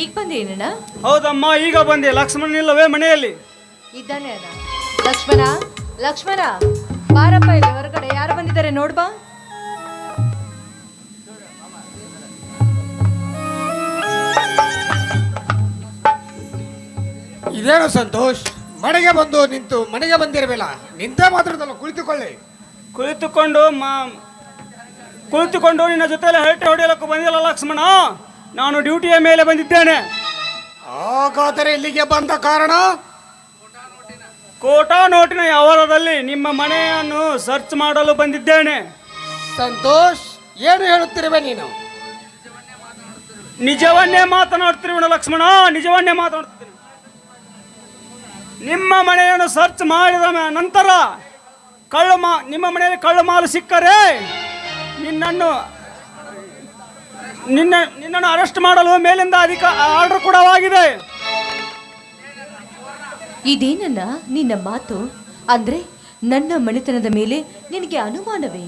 ಈಗ ಬಂದೇನಣ್ಣ? ಹೌದಮ್ಮ, ಈಗ ಬಂದೆ. ಲಕ್ಷ್ಮಣ ಇಲ್ಲವೇ ಮನೆಯಲ್ಲಿ? ಇದ್ದಾನೆ ಅಣ್ಣ. ಲಕ್ಷ್ಮಣ, ಲಕ್ಷ್ಮಣ ಬಾರಪ್ಪ, ಇಲ್ಲಿ ಹೊರಗಡೆ ಯಾರು ಬಂದಿದ್ದಾರೆ ನೋಡ್ಬಾ. ಇದೇನು ಸಂತೋಷ್, ಮನೆಗೆ ಬಂದು ನಿಂತು ಮನೆಗೆ ಬಂದಿರಬೇಡ, ನಿಂತೇ ಮಾತ್ರದಲ್ಲ, ಕುಳಿತುಕೊಂಡು ನಿನ್ನ ಜೊತೆಯಲ್ಲಿ ಹರಟೆ ಹೊಡೆಯಲಕ್ಕೂ ಬಂದಿಲ್ಲ ಲಕ್ಷ್ಮಣ. ನಾನು ಡ್ಯೂಟಿಯ ಮೇಲೆ ಬಂದಿದ್ದೇನೆ. ಹಾಗಾದರೆ ಇಲ್ಲಿಗೆ ಬಂದ ಕಾರಣ? ಕೋಟಾ ನೋಟಿನ ವ್ಯವಹಾರದಲ್ಲಿ ನಿಮ್ಮ ಮನೆಯನ್ನು ಸರ್ಚ್ ಮಾಡಲು ಬಂದಿದ್ದೇನೆ. ಸಂತೋಷ್, ಏನು ಹೇಳುತ್ತಿರುವೆ ನೀನು? ನಿಜವನ್ನೇ ಮಾತನಾಡ್ತಿರುವೆ ಲಕ್ಷ್ಮಣ, ನಿಜವನ್ನೇ ಮಾತನಾಡ್ತೀನಿ. ನಿಮ್ಮ ಮನೆಯನ್ನು ಸರ್ಚ್ ಮಾಡಿದ ನಂತರ ನಿಮ್ಮ ಮನೆಯಲ್ಲಿ ಕಳ್ಳು ಮಾಲು ಸಿಕ್ಕರೆ ನಿನ್ನನ್ನು ಅರೆಸ್ಟ್ ಮಾಡಲು ಮೇಲಿಂದ ಆರ್ಡರ್ ಕೂಡವಾಗಿದೆ. ಇದೇನನ್ನ ನಿನ್ನ ಮಾತು? ಅಂದ್ರೆ ನನ್ನ ಮನೆತನದ ಮೇಲೆ ನಿನಗೆ ಅನುಮಾನವೇ?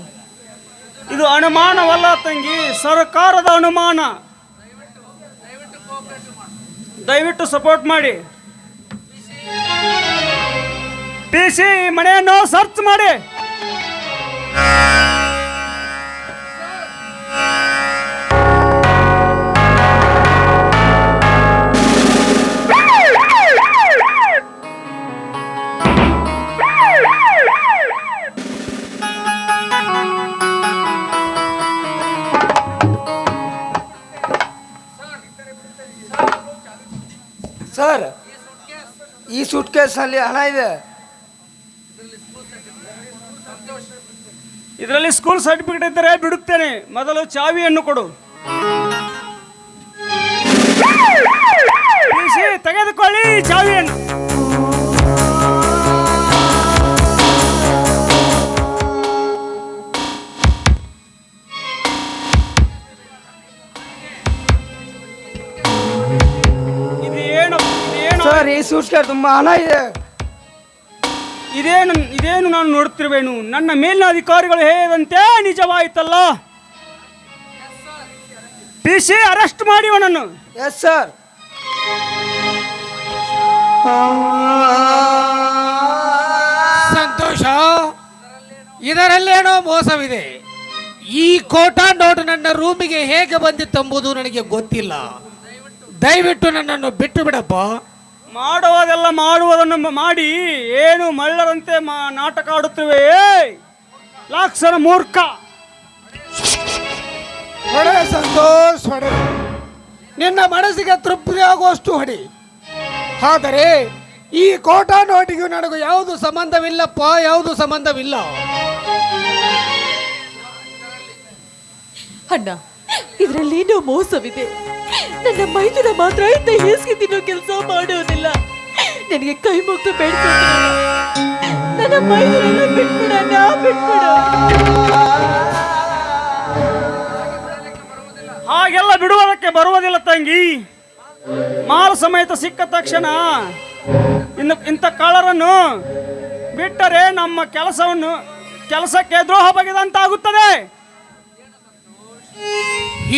ಇದು ಅನುಮಾನವಲ್ಲ ತಂಗಿ, ಸರ್ಕಾರದ ಅನುಮಾನ. ದಯವಿಟ್ಟು ಸಪೋರ್ಟ್ ಮಾಡಿ. PC ಮನೆಯನ್ನು ಸರ್ಚ್ ಮಾಡಿ. ಸರ್, ಈ ಸೂಟ್ ಕೇಸಲ್ಲಿ ಹಣ ಇದೆ. ಇದರಲ್ಲಿ ಸ್ಕೂಲ್ ಸರ್ಟಿಫಿಕೇಟ್ ಇದ್ದರೆ ಬಿಡುತ್ತೇನೆ. ಮೊದಲು ಚಾವಿಯನ್ನು ಕೊಡು. ತೆಗೆದುಕೊಳ್ಳಿ ಚಾವಿಯನ್ನು. ಸರ್, ಈ ಸೂಟ್ ಕೇಸ್ ತುಂಬಾ ಹಣ ಇದೆ. ಇದೇನು ನಾನು ನೋಡುತ್ತಿರುವೆನು? ನನ್ನ ಮೇಲಿನ ಅಧಿಕಾರಿಗಳು ಹೇಳಿದಂತೆ ನಿಜವಾಯಿತಲ್ಲ. PC ಅರೆಸ್ಟ್ ಮಾಡಿ ಅವನನ್ನು. Yes sir. ಸಂತೋಷ, ಇದರಲ್ಲೇನೋ ಮೋಸವಿದೆ. ಈ ಕೋಟಾ ನೋಟ್ ನನ್ನ ರೂಮಿಗೆ ಹೇಗೆ ಬಂದಿತ್ತೆಂಬುದು ನನಗೆ ಗೊತ್ತಿಲ್ಲ. ದಯವಿಟ್ಟು ನನ್ನನ್ನು ಬಿಟ್ಟು ಬಿಡಪ್ಪ. ಮಾಡುವುದೆಲ್ಲ ಮಾಡುವುದನ್ನು ಮಾಡಿ ಏನು ಮಳ್ಳರಂತೆ ನಾಟಕ ಆಡುತ್ತಿವೆ. ಲಾಕ್ಸನ ಮೂರ್ಖ. ಹೊಡೆ ಸಂತೋಷ್, ಹೊಡೆ. ನಿನ್ನ ಮನಸ್ಸಿಗೆ ತೃಪ್ತಿ ಆಗುವಷ್ಟು ಹೊಡಿ. ಆದರೆ ಈ ಕೋಟಾ ನೋಟಿಗೂ ನನಗೂ ಯಾವುದು ಸಂಬಂಧವಿಲ್ಲಪ್ಪ, ಯಾವುದು ಸಂಬಂಧವಿಲ್ಲ. ಅಣ್ಣ, ಇದರಲ್ಲೇನೋ ಮೋಸವಿದೆ. ನನ್ನ ಮೈದುನ ಮಾತ್ರ ಇಂತ ಹೇಸಿಗೆ ತಿನ್ನೋ ಕೆಲಸ ಮಾಡೋದಿಲ್ಲ. ನನಗೆ ಕೈ ಮುಗ್ದು ಬೇಡ್ಕೊಳ್ತೀನಿ, ನನ್ನ ಮೈದುನ ಬಿಟ್ಬಿಡಣ್ಣ, ಬಿಟ್ಬಿಡು. ಹಾಗೆಲ್ಲ ಬಿಡುವುದಕ್ಕೆ ಬರುವುದಿಲ್ಲ ತಂಗಿ. ಮಾಲ್ ಸಮೇತ ಸಿಕ್ಕ ತಕ್ಷಣ ಇಂಥ ಕಳ್ಳರನ್ನು ಬಿಟ್ಟರೆ ನಮ್ಮ ಕೆಲಸಕ್ಕೆ ದ್ರೋಹ ಬಗೆದಂತಾಗುತ್ತದೆ.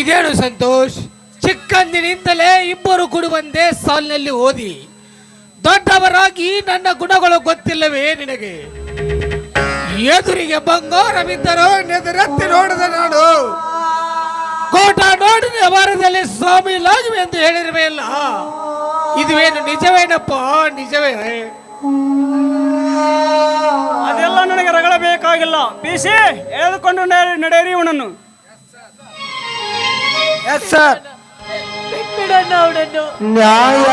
ಇದೇನು ಸಂತೋಷ್, ಚಿಕ್ಕಂದಿನಿಂದಲೇ ಇಬ್ಬರು ಕೂಡಿ ಒಂದೇ ಸಾಲಿನಲ್ಲಿ ಓದಿ ದೊಡ್ಡವರಾಗಿ ನನ್ನ ಗುಣಗಳು ಗೊತ್ತಿಲ್ಲವೇ ನಿನಗೆ? ಎದುರಿಗೆ ಬಂಗಾರವಿದ್ದರೂ ನೆದರೆತ್ತಿ ನೋಡಿದ ನಾನು ಕೋಟಾ ನೋಡಿನ ವ್ಯವಹಾರದಲ್ಲಿ ಸ್ವಾಮಿಲಾಗಿವೆ ಎಂದು ಹೇಳಿರುವೆಯಲ್ಲ, ಇದುವೇನು ನಿಜವೇನಪ್ಪ? ನಿಜವೇ? ಅದೆಲ್ಲ ನನಗೆ ರಗಳಬೇಕಾಗಿಲ್ಲ. PC ಎಳೆದುಕೊಂಡು ನಡೆಯಿರಿ ಇವನನ್ನು. Yes sir. ಬಿಟ್ಬಿಡಣ್ಣ ಅವನನ್ನು. ನ್ಯಾಯ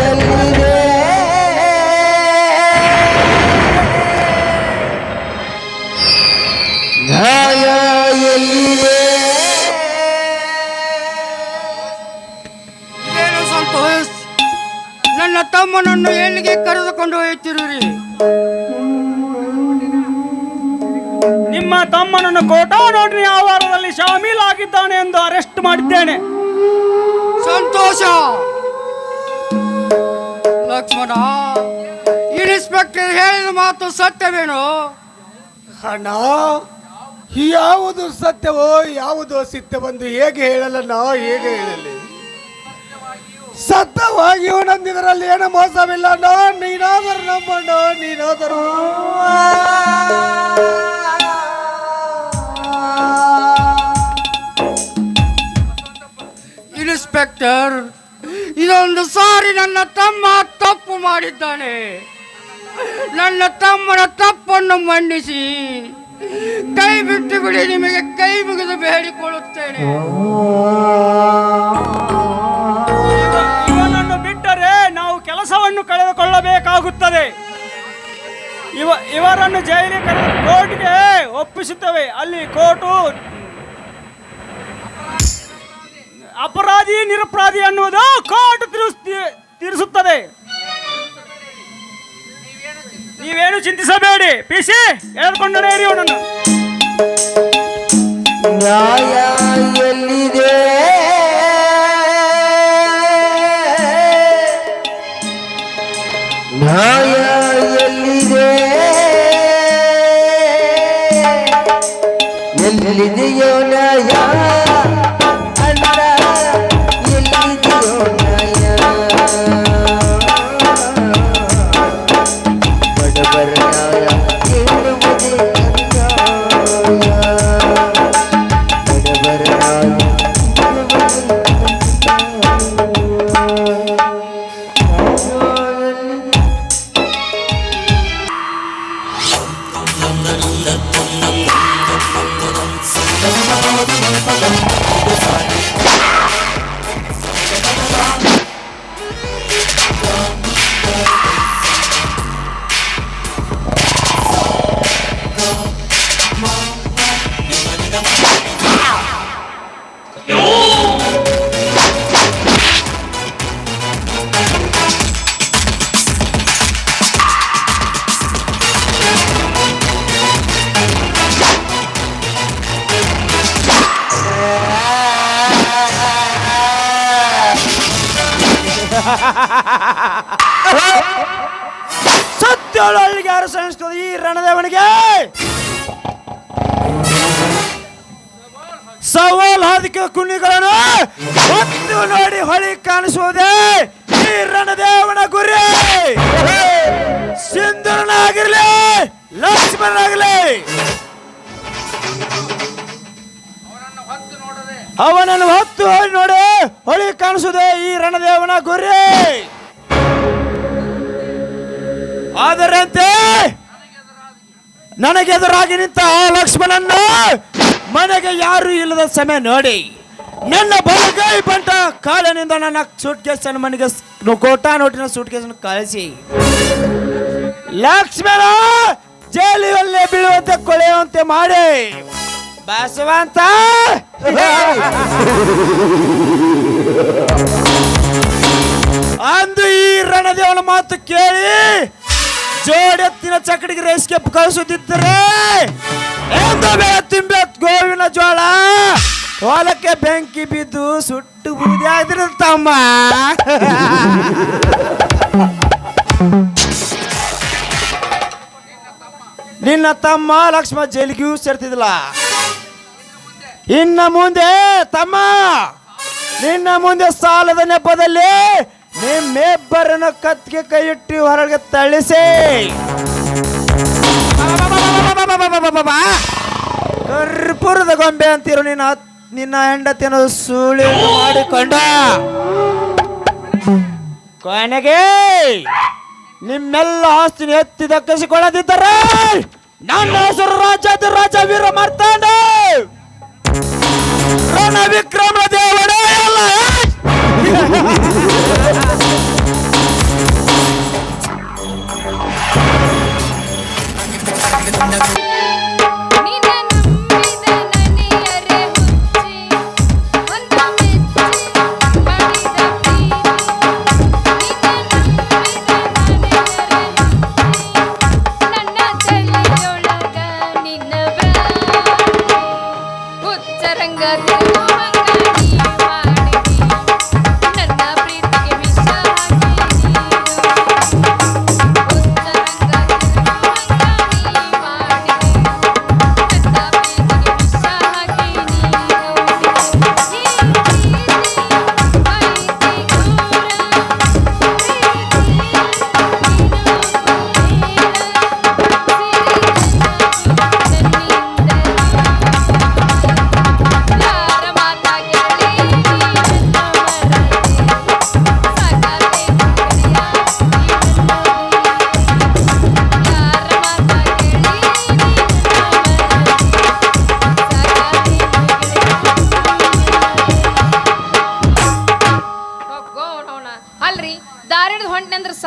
ಎಲ್ಲಿದೆ? ನ್ಯಾಯ ಎಲ್ಲಿದೆ? ಏನು ಸಂತೋಷ್, ನನ್ನ ತಮ್ಮನನ್ನು ಎಲ್ಲಿಗೆ ಕರೆದುಕೊಂಡು ಹೋಗುತ್ತಿರುವಿರಿ? ನಿಮ್ಮ ತಮ್ಮನನ್ನು ಕೋಟಾ ನೋಟಿನ ವ್ಯವಹಾರದಲ್ಲಿ ಶಾಮೀಲಾಗಿದ್ದಾನೆ ಎಂದು ಅರೆಸ್ಟ್ ಮಾಡಿದ್ದೇನೆ. ಸಂತೋಷ. ಲಕ್ಷ್ಮಣ, ಇನ್ಸ್ಪೆಕ್ಟರ್ ಹೇಳಿದ ಮಾತು ಸತ್ಯವೇನು? ಅಣ್ಣ, ಯಾವುದು ಸತ್ಯವೋ ಯಾವುದು ಅಸತ್ಯವೆಂದು ಹೇಗೆ ಹೇಳಲ್ಲ, ಹೇಗೆ ಹೇಳಲಿ? ಸತ್ತವಾಗಿಯೂ ನಂದಿದರಲ್ಲಿ ಏನು ಮೋಸವಿಲ್ಲ. ನೀನಾದರೂ ನಂಬಣ್ಣು, ನೀನಾದರೂ. ಇನ್ಸ್ಪೆಕ್ಟರ್, ಇದೊಂದು ಸಾರಿ ನನ್ನ ತಮ್ಮ ತಪ್ಪು ಮಾಡಿದ್ದಾನೆ. ನನ್ನ ತಮ್ಮನ ತಪ್ಪನ್ನು ಮನ್ನಿಸಿ ಕೈ ಬಿಟ್ಟು ಬಿಡಿ, ನಿಮಗೆ ಕೈ ಮುಗಿದು ಬೇಡಿಕೊಳ್ಳುತ್ತೇನೆ. ಇವನನ್ನು ಬಿಟ್ಟರೆ ನಾವು ಕೆಲಸವನ್ನು ಕಳೆದುಕೊಳ್ಳಬೇಕಾಗುತ್ತದೆ. ಇವರನ್ನು ಜೈಲಿಗೆ ಕರೆದು ಕೋರ್ಟ್ಗೆ ಒಪ್ಪಿಸುತ್ತೇವೆ. ಅಲ್ಲಿ ಕೋರ್ಟು ಅಪರಾಧಿ ನಿರಪರಾಧಿ ಅನ್ನುವುದು ಕೋರ್ಟ್ ತೀರಿಸುತ್ತದೆ. ನೀವೇನು ಚಿಂತಿಸಬೇಡಿ. ಪಿಸಿ ಹೇಳ್ಕೊಂಡು ನಡೆಯಿರಿ ಅವನನ್ನು. ನ್ಯಾಯ ಎಲ್ಲಿದೆ, ನ್ಯಾಯ ಎಲ್ಲಿದೆ, ಎಲ್ಲಿದೆಯೋ ನ್ಯಾಯ, ಅಲ್ಲ ಎಲ್ಲಿದೆಯೋ ನ್ಯಾಯ, ಬಡವರ ನ್ಯಾಯ ಕೇಳುವುದೇ ಅನ್ಯಾಯ, ಬಡವರ ನ್ಯಾಯ ಸತ್ಯಳು ಅಲ್ಲಿಗೆ ಯಾರು ಸಹಿಸ್ತದೆ ಈ ರಣದೇವನಿಗೆ? ಸವಾಲ್ ಹಾದಿಕೆ ಕುಣಿಗಳನ್ನು ಹೊತ್ತು ನೋಡಿ ಹೊಳಿ ಕಾಣಿಸುವುದೇ ಈ ರಣದೇವನ ಗುರಿ. ಸಿಂಧೂರನಾಗಿರ್ಲಿ ಲಕ್ಷ್ಮಣನಾಗಿರ್ಲಿ ಅವನನ್ನು ಹೊತ್ತು ಹೊಳಿ ನೋಡಿ ಹೊಳಿ ಕಾಣಿಸುವುದೇ ಈ ರಣದೇವನ ಗುರಿ. ಆದರಂತೆ ನನಗೆದುರಾಗಿ ನಿಂತ ಆ ಲಕ್ಷ್ಮಣನ್ನು ಮನೆಗೆ ಯಾರು ಇಲ್ಲದ ಸಮಯ ನೋಡಿ ನನ್ನ ಬಲಗೈ ಬಂಟ ಕಾಲಿನಿಂದ ನನ್ನ ಸೂಟ್ ಕೇಸನ್ನು ಮನೆಗೆ ಕೋಟಾ ನೋಟಿನ ಸೂಟ್ ಕೇಸನ್ನು ಕಳಿಸಿ ಲಕ್ಷ್ಮಣ ಜೈಲಿನಲ್ಲೇ ಬೀಳುವಂತೆ ಕೊಳೆಯುವಂತೆ ಮಾಡಿ ಬಸವಂತ ಅಂದು ಈ ರಣದೇವನ ಮಾತು ಕೇಳಿ ಜೋಡೆತ್ತಿನ ಚಕಡಿಗೆ ರೇಸ್ಗೆ ಕಳಿಸುತ್ತಿದ್ದರೆ ತಿಂಬೆ ಗೋವಿನ ಜೋಳ ಹೊಲಕ್ಕೆ ಬೆಂಕಿ ಬಿದ್ದು ಸುಟ್ಟು ಬೂದಿ ಆಗಿರ ತಮ್ಮ. ನಿನ್ನ ತಮ್ಮ ಲಕ್ಷ್ಮಣ ಜೈಲಿಗೂ ಸೇರ್ತಿದ್ಲ. ಇನ್ನ ಮುಂದೆ ತಮ್ಮ ನಿನ್ನ ಮುಂದೆ ಸಾಲದ ನೆಪದಲ್ಲಿ ನಿಮ್ಮೆಬ್ಬರನ್ನ ಕತ್ತಿಗೆ ಕೈ ಇಟ್ಟು ಹೊರಗೆ ತಳಿಸಿ ಕರ್ಪೂರದ ಗೊಂಬೆ ಅಂತಿರು ನಿನ್ನ ಹೆಂಡತಿಯನ್ನು ಸುಳಿ ಮಾಡಿಕೊಂಡ ಕೊನೆಗೆ ನಿಮ್ಮೆಲ್ಲ ಆಸ್ತಿನ ಎತ್ತಿ ದಕ್ಕಿಸಿಕೊಳ್ಳದಿದ್ದರೆ ನನ್ನ ಹೆಸರು ರಾಜ ವೀರ ಮಾರ್ತಾಂಡ ರಣ ವಿಕ್ರಮ ದೇವರೇ ಅಲ್ಲ.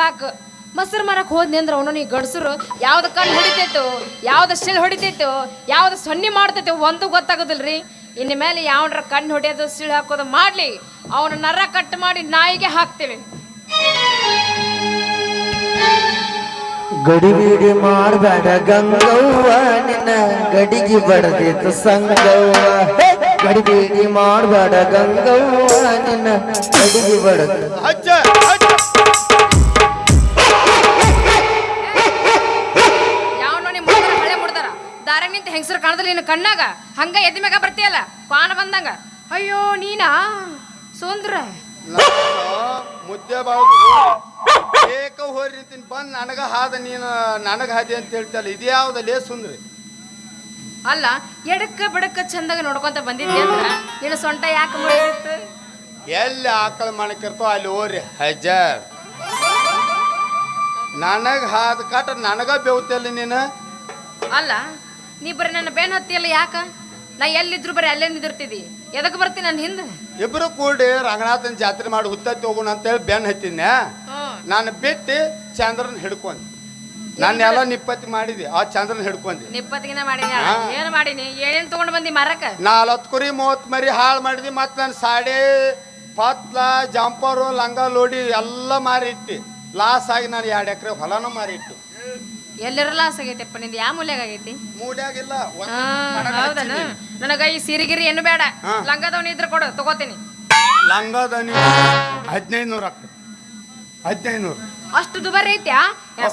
ಸಾಕು. ಮೊಸರು ಮಾರಕ್ ಹೋದ್ನಿ ಅಂದ್ರೆ ಅವನು ನೀ ಗಡ್ಸರು ಯಾವ್ದು ಕಣ್ಣು ಹೊಡಿತೈತೋ, ಯಾವ್ದು ಶಿಲ್ ಹೊಡಿತೈತೋ, ಯಾವ್ದು ಸೊನ್ನೆ ಮಾಡ್ತೈತೋ ಒಂದು ಗೊತ್ತಾಗೋದಿಲ್ರಿ. ಇನ್ನು ಮೇಲೆ ಯಾವನ್ರ ಕಣ್ಣು ಹೊಡೆಯೋದು ಸಿಳು ಹಾಕೋದು ಮಾಡ್ಲಿ, ಅವನ ನರ ಕಟ್ ಮಾಡಿ ನಾಯಿಗೆ ಹಾಕ್ತೇವೆ. ಗಡಿಬಿಡಿ ಮಾಡಬೇಡ ಗಂಗವ್ವ, ನಿನ್ನ ಗಡಿಗೆ ಬಡದಿತ್ತು ಸಂಗವ್ವ. ಗಡಿಬಿಡಿ ಮಾಡಬೇಡ ಗಂಗವ್ವ, ನಿನ್ನ ಗಡಿಗೆ ಬಡದ ಯಾವನೋ ನಿಮ್ಮ ಹಳೆ ಮುಡ್ದಾರ ದಾರ ನಿಂತ ಹೆಂಗಸರು ಕಾಣದಲ್ಲಿ ನಿನ್ನ ಕಣ್ಣಾಗ ಹಂಗ ಎದ್ದಿ ಮ್ಯಾಗ ಬರ್ತೀಯಲ್ಲ ಕ್ವಾನ ಬಂದಂಗ. ಅಯ್ಯೋ ನೀನಾ ಸುಂದ್ರ ಮುದ್ದೆ ಬಾಳ್ದು ಏಕ ಹೋರಿ ನಿಂತೀನಿ ಬಂದು ನನಗ ಹಾದ ನೀನು ನನಗ ಹಾದಿ ಅಂತ ಹೇಳ್ತಲ್ಲ, ಇದು ಯಾವ್ದ ಲೇ ಸುಂದ್ರಿ? ಅಲ್ಲ ಎಡಕ್ಕ ಬಡಕ್ಕ ಚಂದಾಗ ನೋಡ್ಕೊಂತ ಬಂದಿದ್ದೆ ಅಂದ್ರ ನಿನ್ನ ಸೊಂಟ ಯಾಕೆ ಮುರಿದಿತ್ತು? ಎಲ್ಲಿ ಆಕಳ ಮಣಕಿರ್ತೋ ಅಲ್ಲಿ ಹೋರಿ ಹಜಾರ್. ನನಗ ಹಾದ ಕಾಟ ನನಗ ಬೇವ್ತಲ್ಲ ನೀನು. ಅಲ್ಲ ನೀ ಬರೀ ನನ್ನ ಬೆನ್ ಹತ್ತಿಯಲ್ಲ ಯಾಕ? ನಾ ಎಲ್ಲಿದ್ರು ಬರೀ ಅಲ್ಲೇ ನಿಂದಿರ್ತಿದ್ದಿ, ಎದಕ್ ಬರ್ತೀನಿ ನನ್ನ ಹಿಂದೆ? ಇಬ್ರು ಕೂಡಿ ರಂಗನಾಥನ ಜಾತ್ರೆ ಮಾಡಿ ಹುತ್ತತ್ತಿ ಹೋಗೋಣ ಅಂತೇಳಿ ಬೆನ್ ಹತ್ತಿದ್ನೆ. ನಾನು ಬಿಟ್ಟು ಚಂದ್ರನ್ ಹಿಡ್ಕೊಂಡ್ ನಾನು ಎಲ್ಲ ನಿಪ್ಪತ್ತಿ ಮಾಡಿದೆ, ಆ ಚಂದ್ರನ್ ಹಿಡ್ಕೊಂಡಿ. ನಿಪ್ಪತ್ತಿಗಿನ ಮಾಡೀನಿ. ಏನ್ ಮಾಡೀನಿ? ಏನೇನ್ ತಗೊಂಡ್ ಬಂದಿ ಮರಕ? 40 ಕುರಿ 30 ಮರಿ ಹಾಳು ಮಾಡಿದಿ. ಮತ್ತು ನಾನು ಸಾಡೆ ಪತ್ಲ ಜಂಪರು ಲಂಗ ಲೋಡಿ ಎಲ್ಲ ಮಾರಿ ಇಟ್ಟಿ. ಲಾಸ್ ಆಗಿ ನಾನು 2 ಎಕರೆ ಹೊಲನೂ ಮಾರಿ ಇಟ್ಟು. ಎಲ್ಲರ ಲಾಸ್ ಆಗೈತೆಪ್ಪ ನಿಂದು? ಯಾವ ಮೂಲ್ಯಾಗ ಆಗೈತಿ? ಮೂಡ್ಯಾಗಿಲ್ಲ. ಹೌದನ? ನನಗ ಈ ಸಿರಿಗಿರಿ ಏನು ಬೇಡ, ಲಂಗದವನಿ ಇದ್ರೆ ಕೊಡು ತಗೋತೀನಿ. ಲಂಗದನಿ 1500 ಆಗ್ತದೆ. 1500 ಅಷ್ಟು ದುಬಾರಿ ಐತ್ಯಾ?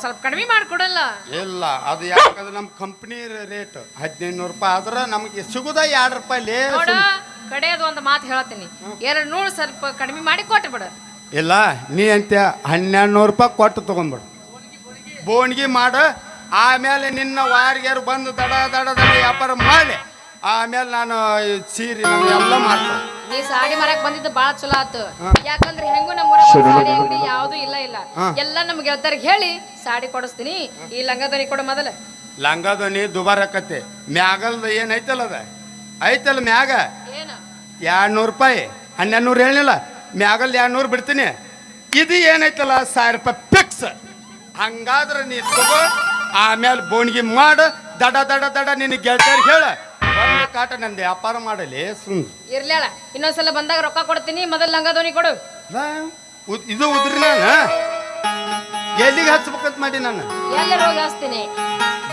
ಸ್ವಲ್ಪ ಕಡಿಮೆ ಮಾಡ್ಕೊಡಲ್ಲ? ಇಲ್ಲ, ಅದು ಯಾಕಂದ್ರೆ ನಮ್ಮ ಕಂಪ್ನಿ ರೇಟ್ 1500 ರೂಪಾಯಿ ಆದ್ರೆ ನಮಗೆ ಸಿಗುದ 2 ರೂಪಾಯಿ. ನೋಡ ಕಡೆಯದು ಒಂದು ಮಾತು ಹೇಳ್ತೀನಿ, 200 ಸ್ವಲ್ಪ ಕಡಿಮೆ ಮಾಡಿ ಕೊಟ್ಟು ಬಿಡು. ಇಲ್ಲ ನೀ ಅಂತ 1200 ರೂಪಾಯಿ ಕೊಟ್ಟು ತಗೊಂಡ್ಬಿಡು, ಬೋಣಿಗೆ ಮಾಡ. ಆಮೇಲೆ ನಿನ್ನ ವಾರಿಗ್ಯಾರು ಬಂದು ದಡ ದಡ ದಡ ವ್ಯಾಪಾರ ಮಾಡಿ ಆಮೇಲೆ ನಾನು ಸೀರೆ ಎಲ್ಲ ಮಾಡ್ತೀನಿ. ನೀ ಸಾಡಿ ಮರಕ್ ಬಂದಿದ್ದು ಬಾಳ ಚಲೋ ಆತು. ಯಾಕಂದ್ರೆ ಹೆಂಗು ನಮ್ಮ ಸಾಡಿ ಅಂಗಡಿ ಯಾವ್ದು ಇಲ್ಲ ಎಲ್ಲ ನಮ್ಗೆ ಗೆಳತರಿಗೆ ಹೇಳಿ ಸಾಡಿ ಕೊಡಿಸ್ತೀನಿ. ಈ ಲಂಗದನಿ ಕೊಡು ಮೊದಲ. ಲಂಗದನಿ ದುಬಾರ್ ಆಕತ್ತೆ. ಮ್ಯಾಗಲ್ದ ಏನೈತಲ್ಲ ಅದ ಐತಲ್ಲ ಮ್ಯಾಗ ಏನು 200 ರೂಪಾಯಿ. 1200 ಹೇಳಿಲ್ಲ, ಮ್ಯಾಗಲ್ 200 ಬಿಡ್ತೀನಿ. ಇದು ಏನೈತಲ್ಲ 1000 ರೂಪಾಯಿ ಫಿಕ್ಸ್. ಹಂಗಾದ್ರೆ ನೀ ತಗೋ, ಆಮೇಲೆ ಬೋಣಿಗೆ ಮಾಡು. ದಡ ದಡ ದಡ ನಿನ್ನ ಗೆಳತಿಯರಿಗೆ ಹೇಳ ಕಾಟ ನಂದು ವ್ಯಾಪಾರ ಮಾಡಲಿ. ಇರ್ಲಿಲ್ಲ, ಇನ್ನೊಂದ್ಸಲ ಬಂದಾಗ ರೊಕ್ಕ ಕೊಡ್ತೀನಿ. ಮೊದಲ ಲಂಗದನಿ ಕೊಡು. ಇದು ಉದ್ರಿ ನಾನು ಎಲ್ಲಿಗೆ ಹಚ್ಬೇಕಂತ ಮಾಡಿ ನಾನು ಎಲ್ಲ ರೋಗ ಹಚ್ತೀನಿ.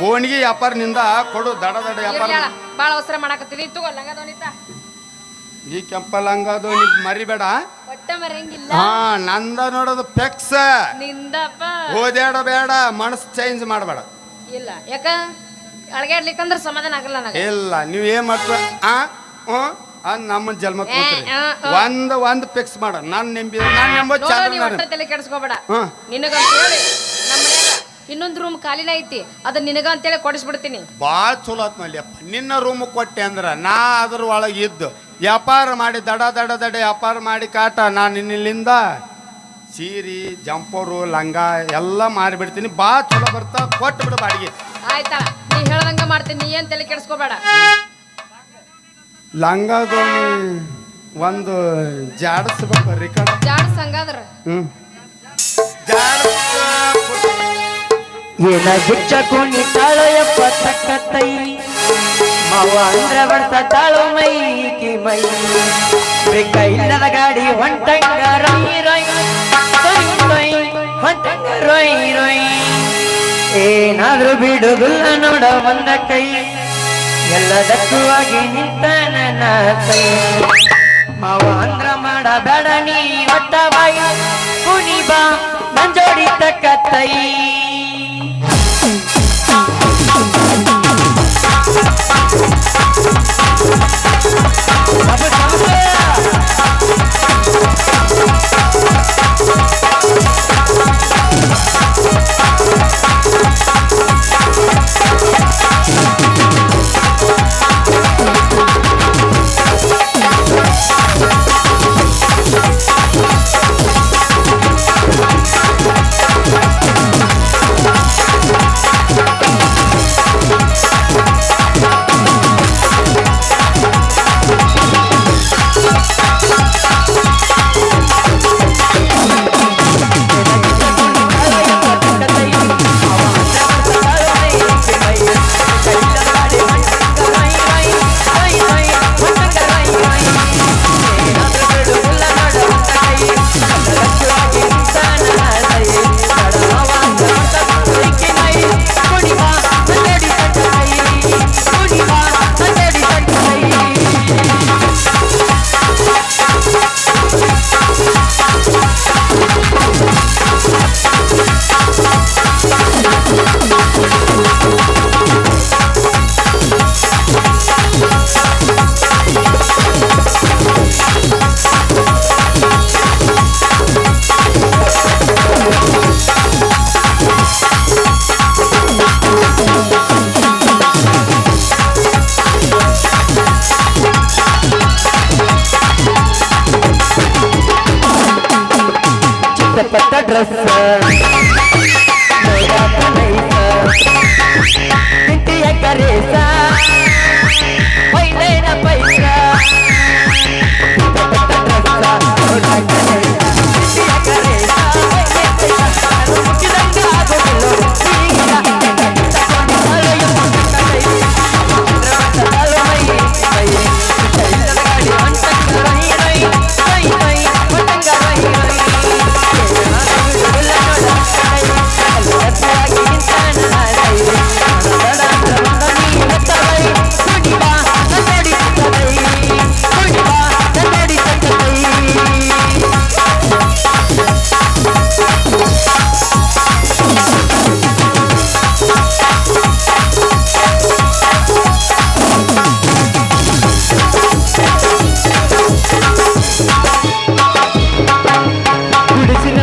ಬೋಣಿಗೆ ವ್ಯಾಪಾರನಿಂದ ಕೊಡು, ದಡ ದಡ ವ್ಯಾಪಾರ. ಬಾಳ ಅವಸರ ಮಾಡಕತ್ತೀನಿ. ತಗೋ ಲಂಗದನಿ. ಈ ಕೆಂಪ ಲಂಗದನಿ ಮರಿಬೇಡ. ಒಟ್ಟ ಮರಂಗಿಲ್ಲ. ಹಾ ನಂದ ನೋಡೋದು ಫಿಕ್ಸ್. ನಿಂದಪ್ಪ ಓದಾಡಬೇಡ, ಮನಸ್ಸು ಚೇಂಜ್ ಮಾಡಬೇಡ. ಇಲ್ಲ ಯಾಕ ಅಳಗಾಡ್ಲಿಕ್ಕಂದ್ರ ಸಮಾಧಾನ ಆಗಲ್ಲ ನನಗೆ. ಇಲ್ಲ ನೀವು ಏನ್ ಮಾಡ್ತೀರ ನಮ್ಮ ಜನ್ಮ ಒಂದ್ ಫಿಕ್ಸ್ ಮಾಡ. ನಾನು ನೆಂಬಿ ತಲೆ ಕೆಡಿಸ್ಕೋಬೇಡ. ನಿನಗಂತ ಹೇಳಿ ನಮ್ಮ ಮನ್ಯಾಗ ಇನ್ನೊಂದು ರೂಮ್ ಖಾಲಿನ ಐತಿ, ಅದ ನಿನಗ ಅಂತೇಳಿ ಕೊಡಿಸ್ಬಿಡ್ತೀನಿ. ಭಾಳ ಚಲೋ ಆತ್ ಮಲ್ಲಿಯಪ್ಪ. ನಿನ್ನ ರೂಮ್ ಕೊಟ್ಟೆ ಅಂದ್ರ ನಾ ಅದ್ರ ಒಳಗೆ ಇದ್ದು ವ್ಯಾಪಾರ ಮಾಡಿ ದಡ ದಡ ದಡ ವ್ಯಾಪಾರ ಮಾಡಿ ಕಾಟ ನಾನು ಇನ್ನಿಲ್ಲಿಂದ ಸೀರೆ ಜಂಪರು ಲಂಗ ಎಲ್ಲ ಮಾರಿಬಿಡ್ತೀನಿ. ಭಾಳ ಚಲೋ ಬರ್ತಾ ಕೊಟ್ಟು ಬಿಡು ಬಾಡಿಗೆ. ಆಯ್ತಾ, ನೀ ಹೇಳ್ದಂಗ ಮಾಡ್ತೀನಿ. ನೀ ಏನ್ ತಲೆ ಕೆಡಿಸ್ಕೋಬೇಡ. ಲಂಗದೋಣಿ ಒಂದು ಜಾಡಿಸ್ಬೇಕು ರಿಕಾರ್ಡ್. ಜಾಡ್ಸ್ ಹಂಗಾದ್ರ ಏನ ಗುಚ್ಚ ಕುಣಿತಾಳ ಎಪ್ಪ ತಕ್ಕತ್ತೈ ಮಾವ ಅಂದ್ರ ಬಡ್ಸತಾಳು ಮೈಕಿ ಮೈ. ಬೇಕ ಇಲ್ಲದ ಗಾಡಿ ಹೊಂಟಂಗ ರೊಯ್ ರೊಯ್ ರೊಯ್ ಹೊಂಟಂಗ ರೊಯ್ ರೊಯ್. ಏನಾದ್ರೂ ಬಿಡುದಿಲ್ಲ ನೋಡ ಒಂದ ಕೈ, ಎಲ್ಲದಕ್ಕೂ ಆಗಿ ನಿಂತ ನನ್ನ ಕೈ. ಮಾವ ಅಂದ್ರ ಮಾಡಬೇಡ ನೀ ಒಟ್ಟ ಬಾಯಿ, ಕುಣಿ ಬಾ ನನ್ ಜೋಡಿ ತಕ್ಕತ್ತೈ. ಡ್ರೆಸ್ ನೋಡಾಕ ನೈಸ ತಿಂಟಿಯ ಕರೇಸ ಪೈಲೇನ ಪೈಸ ಡ್ರೆಸ್ ನೋಡಾಕ ನೈಸ ತಿಂಟಿಯ ಕರೇಸ ಮುಗಿದಂಗ ಆಗೋದಿಲ್ಲ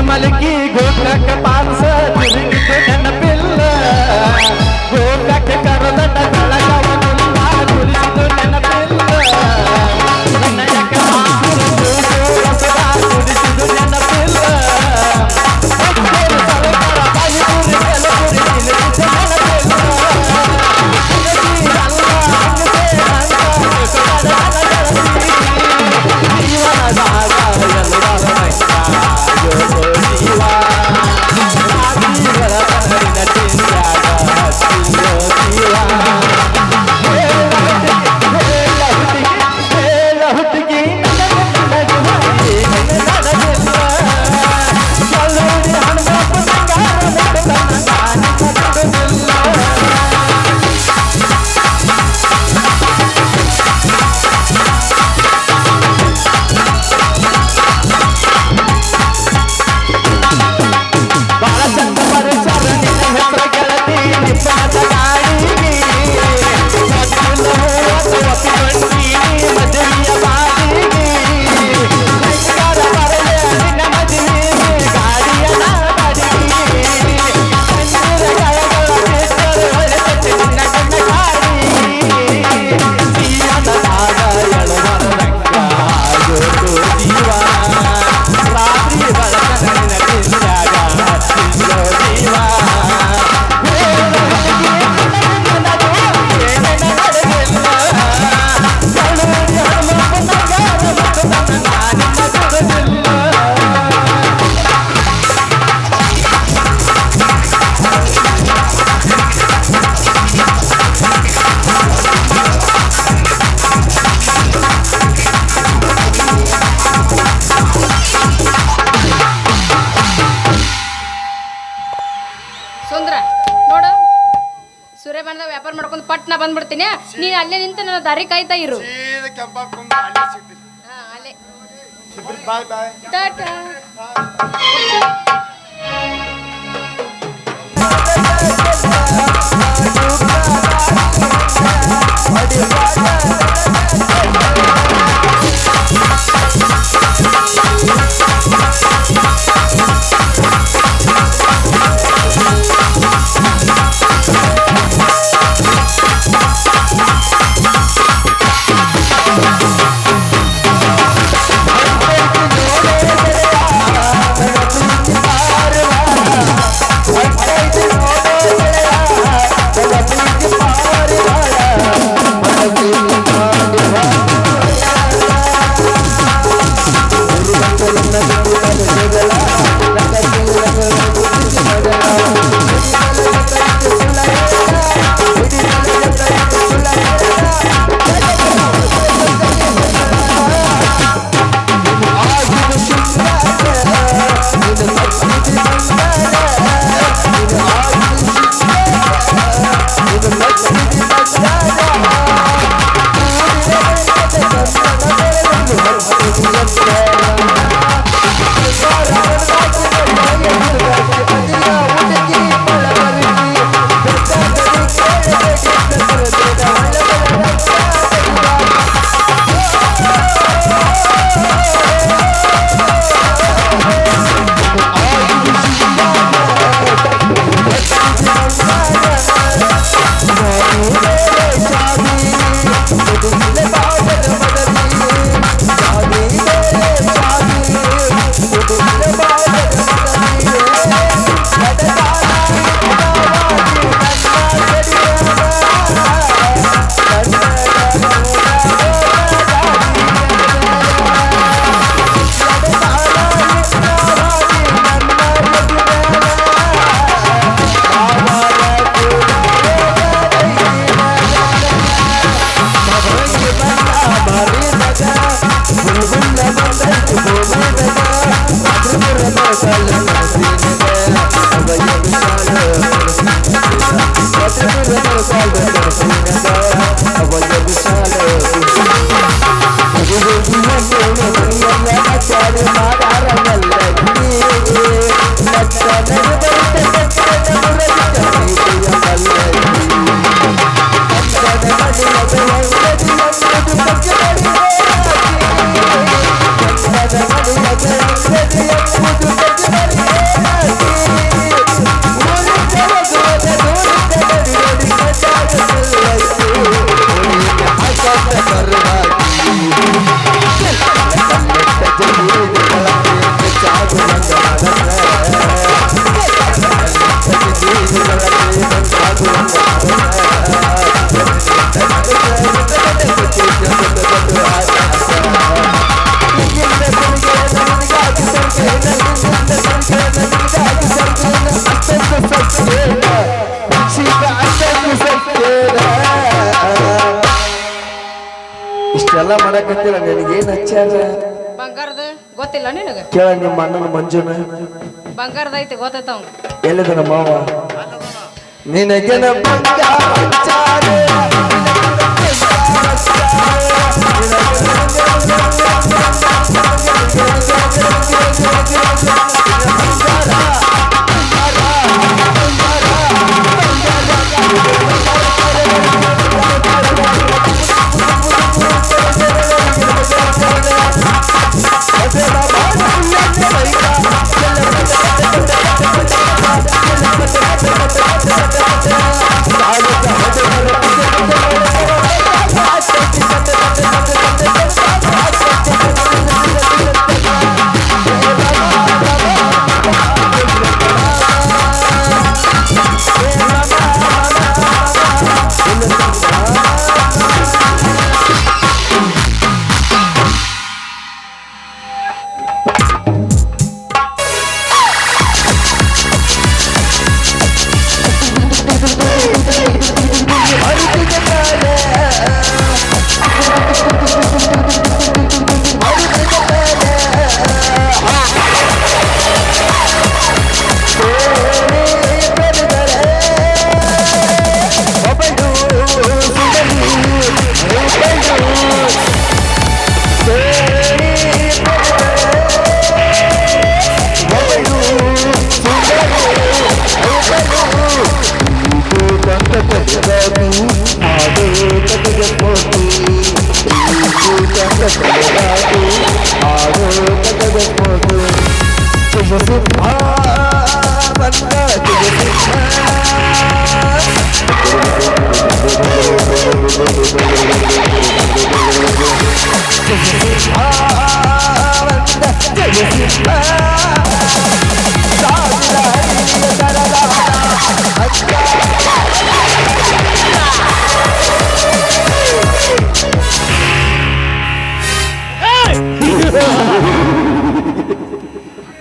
ಮಲಗಿ ಗೋಕಾಕ ಪಾನ್ಸ ತಿರುಗಿದ್ದು ನೆನಪಿಲ್ಲ ಗೋಕಾಕ ಕರದಂಡ ಬೆಳಗವನಿಲ್ಲ ಕುಡಿಸಿದ್ದು ನೆನಪಿಲ್ಲ ಕುಡಿಸಿದ್ದು ನೆನಪಿಲ್ಲ ವ್ಯಾಪಾರ ಮಾಡ್ಕೊಂಡು ಪಟ್ನ ಬಂದ್ಬಿಡ್ತೀನಿ. ನೀನು ಅಲ್ಲೇ ನಿಂತು ನನ್ನ ದಾರಿ ಕಾಯ್ತಾ ಇರು. ಅಲ್ಲೇ ಟಾಟಾ. I ಇಷ್ಟೆಲ್ಲ ಮಾಡಕತ್ತಿಲ್ಲ ನಿನಗೇನ್ ಹಚ್ಚಾರ ಬಂಗಾರದ ಗೊತ್ತಿಲ್ಲ ನಿನಗ ಕೇಳ ನಿಮ್ಮ ಅಣ್ಣನ ಮಂಜುನ ಬಂಗಾರದ ಐತಿ ಗೊತ್ತೈತ ಅವ್ನು ಎಲ್ಲಿದ ನಮ್ಮ ಮಾವ ನಿನಗೆನ ಬಂಗಾರ ಹಚ್ಚಾರ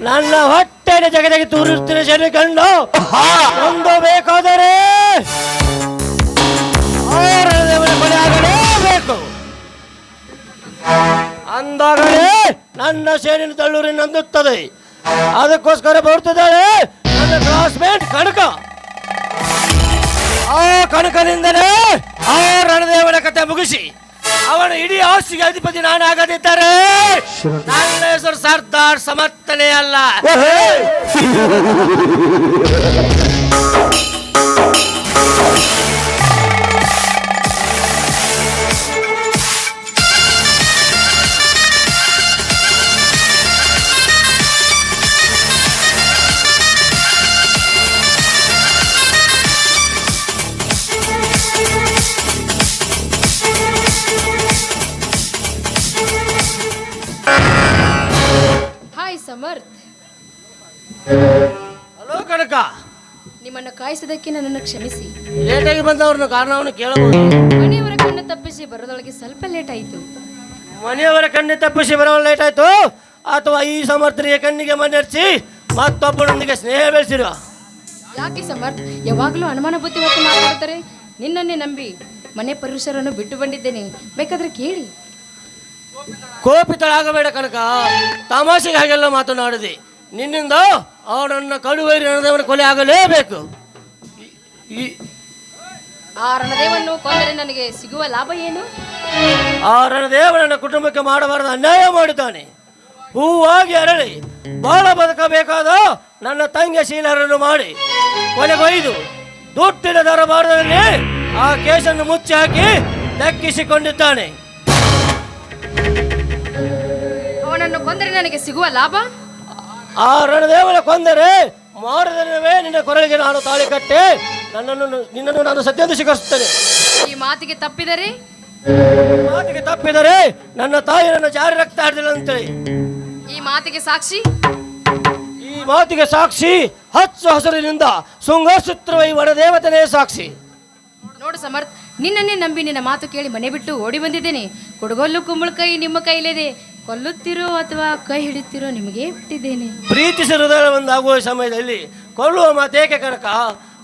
ನನ್ನ ಹೊಟ್ಟೆನ ಜಗದಾಗಿ ತೂರಿಸ್ತಿನ ಶನಿ ಕಂಡು ಒಂದು ಬೇಕಾದರೆ ದೇವರ ಕೊಲೆ ಆಗಲೇಬೇಕು. ಅಂದಾಗಲೇ ನನ್ನ ಸೇನಿನ ತಳ್ಳೂರಿ ನಂದುತ್ತದೆ. ಅದಕ್ಕೋಸ್ಕರ ಬರುತ್ತಿದ್ದಾಳೆ ನನ್ನ ಕ್ಲಾಸ್ಮೇಟ್ ಕನಕ. ಆ ಕನಕನಿಂದಲೇ ಆ ರಣದೇವನ ಕಥೆ ಮುಗಿಸಿ ಅವನ ಇಡೀ ಆಸ್ತಿಗೆ ಅಧಿಪತಿ ನಾನಾಗದಿದ್ದರೆ ನನ್ನ ಹೆಸರು ಸರ್ದಾರ್ ಸಮರ್ಥನೆ ಅಲ್ಲ. ಸಮರ್ಥ್, ಹಲೋ ಕನಕ. ನಿಮ್ಮನ್ನು ಕಾಯಿಸಿದಕ್ಕೆ ನನ್ನನ್ನು ಕ್ಷಮಿಸಿ. ಲೇಟಾಗಿ ಬಂದವ್ರನ್ನ ಕಾರಣವನ್ನು ಕೇಳಬಹುದು. ಮನೆಯವರ ಕಣ್ಣು ತಪ್ಪಿಸಿ ಬರೋದೊಳಗೆ ಸ್ವಲ್ಪ ಲೇಟ್ ಆಯಿತು. ಮನೆಯವರ ಕಣ್ಣು ತಪ್ಪಿಸಿ ಬರೋ ಲೇಟ್ ಆಯ್ತು ಅಥವಾ ಈ ಸಮರ್ಥನಿಗೆ ಕಣ್ಣಿಗೆ ಮನೆರ್ಸಿ ಮತ್ತೊಬ್ಬನೊಂದಿಗೆ ಸ್ನೇಹ ಬೆಳೆಸಿರುವ? ಯಾಕೆ ಸಮರ್ಥ್ ಯಾವಾಗಲೂ ಅನುಮಾನ ಬುದ್ಧಿ ಹೊತ್ತು ಮಾತಾಡ್ತಾರೆ? ನಿನ್ನನ್ನೇ ನಂಬಿ ಮನೆ ಪುರುಷರನ್ನು ಬಿಟ್ಟು ಬಂದಿದ್ದೇನೆ, ಬೇಕಾದ್ರೆ ಕೇಳಿ. ಕೋಪಿತಳಾಗಬೇಡ ಕನಕ, ತಮಾಷೆಗೆ ಹಾಗೆಲ್ಲ ಮಾತನಾಡಿದೆ. ನಿನ್ನಿಂದ ಅವನನ್ನ ಕಡುವೈರಿ ರಣದೇವನ ಕೊಲೆ ಆಗಲೇಬೇಕು. ಆ ರಣದೇವನ್ನು ಕೊಂದರೆ ನನಗೆ ಸಿಗುವ ಲಾಭ ಏನು? ಆ ರಣದೇವನ ಕುಟುಂಬಕ್ಕೆ ಮಾಡಬಾರದು ಅನ್ಯಾಯ ಮಾಡಿದ್ದಾನೆ. ಹೂವಾಗಿ ಅರಳಿ ಬಾಳ ಬದುಕಬೇಕಾದ ನನ್ನ ತಂಗಿಯ ಶೀಲರನ್ನು ಮಾಡಿ ಕೊನೆಗೊಯ್ದು ದುಡ್ಡಿನ ದರಬಾರದಲ್ಲಿ ಆ ಕೇಸನ್ನು ಮುಚ್ಚಿ ಹಾಕಿ ದಕ್ಕಿಸಿಕೊಂಡಿದ್ದಾನೆ. ಅವನನ್ನು ಕೊಂದರೆ ನನಗೆ ಸಿಗುವ ಲಾಭ? ಆ ರಣದೇವನ ಕೊಂದರೆ ಮಾರದಿನವೇ ನಿನ್ನ ಕೊರಳಿಗೆ ನಾನು ತಾಳಿ ಕಟ್ಟೆ ನಿನ್ನನ್ನು ನಾನು ಸತ್ಯಂತ ಸ್ವೀಕರಿಸುತ್ತೇನೆ. ಈ ಮಾತಿಗೆ ತಪ್ಪಿದರೆ ನನ್ನ ತಾಯಿ ನನ್ನ ಜಾರಿ ರಕ್ತ ಆಡಿದಿಲ್ಲ ಅಂತೇಳಿ. ಈ ಮಾತಿಗೆ ಸಾಕ್ಷಿ? ಈ ಮಾತಿಗೆ ಸಾಕ್ಷಿ ಹಚ್ಚ ಹಸಿರಿನಿಂದ ಶೃಂಗಸೂತ್ರವ ಈ ವನದೇವತನೇ ಸಾಕ್ಷಿ. ನೋಡು ಸಮರ್ಥ್, ನಿನ್ನನ್ನೇ ನಂಬಿ ನಿನ್ನ ಮಾತು ಕೇಳಿ ಮನೆ ಬಿಟ್ಟು ಓಡಿ ಬಂದಿದ್ದೇನೆ. ಕೊಡಗೊಲ್ಲು ಕುಂಬಳಕಾಯಿ ನಿಮ್ಮ ಕೈಲಿದೆ. ಕೊಲ್ಲುತ್ತಿರೋ ಅಥವಾ ಕೈ ಹಿಡಿತಿರೋ ನಿಮಗೆ ಬಿಟ್ಟಿದ್ದೇನೆ. ಪ್ರೀತಿಸಿ ಹೃದಯ ಒಂದಾಗುವ ಸಮಯದಲ್ಲಿ ಕೊಲ್ಲುವ ಮಾತೇಕೆ ಕನಕ?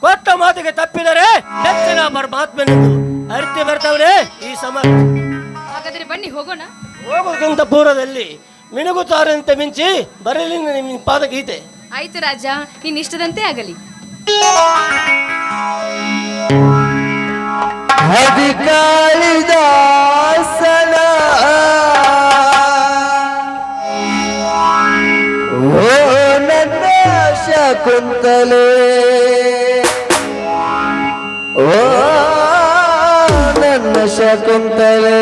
ಕೊಟ್ಟ ಮಾತಿಗೆ ತಪ್ಪಿದರೆ ಹೆಚ್ಚಿನ ಪರಮಾತ್ಮನೆಂದು ಅರಿತಿ ಬರ್ತವನೇ ಈ ಸಮರ್ಥ. ಹಾಗಾದರೆ ಬನ್ನಿ ಹೋಗೋಣ. ಹೋಗೋದಕ್ಕಿಂತ ಪೂರ್ವದಲ್ಲಿ ಮಿನುಗುತ್ತಾರಂತೆ ಮಿಂಚಿ ಬರಲಿ ನಿಮ್ಮ ಪಾದಗೀತೆ. ಆಯ್ತು ರಾಜ, ನಿನ್ನ ಇಷ್ಟದಂತೆ ಆಗಲಿ. ಕಾಳಿದಾಸನ ಓ ನನ್ನ ಶಕುಂತಲೆ, ಓ ನನ್ನ ಶಕುಂತಲೆ,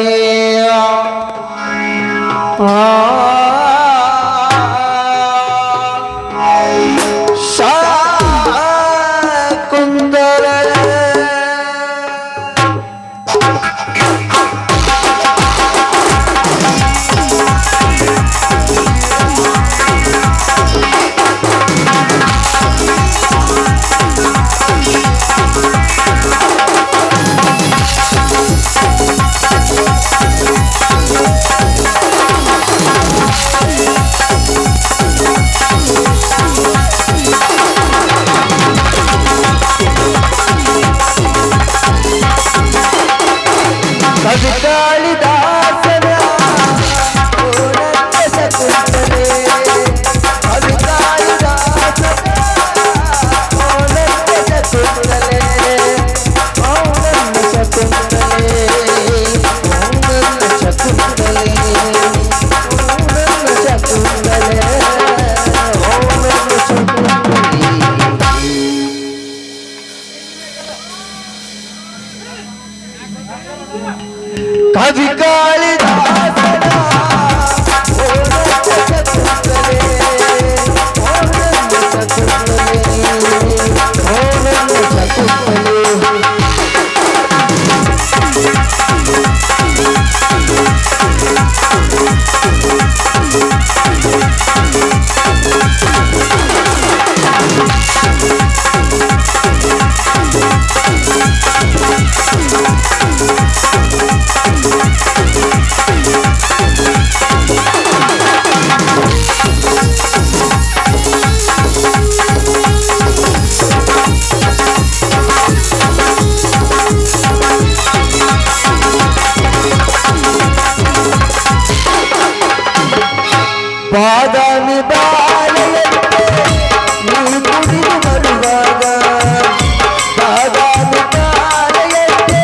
ಕವಿ ಕಾಳಿದಾಸನ ಬಾದಾಮಿ ಬಾಳೆಯಂತೆ ನೀ ಕುಡಿದು ಬರುವಾಗ, ಬಾದಾಮಿ ಬಾಳೆಯಂತೆ